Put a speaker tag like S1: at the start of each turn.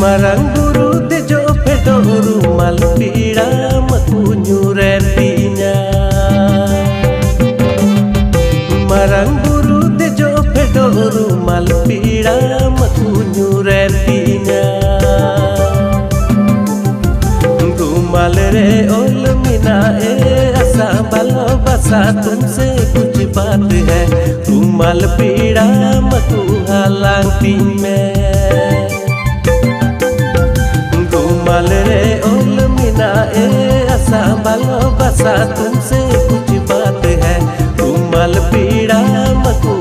S1: Marang buru dejo pedoru mal pira maku nyuretinya. Marang buru dejo pedoru mal pira maku nyuretinya. Rumal re ol mina ऐसा भालोबासा तुमसे कुछ बात है। रुमाल पीड़ा मकू हालांकि मैं रुमाल रे ओल मिना ऐसा भालोबासा तुमसे कुछ बात है। रुमाल पीड़ा मकू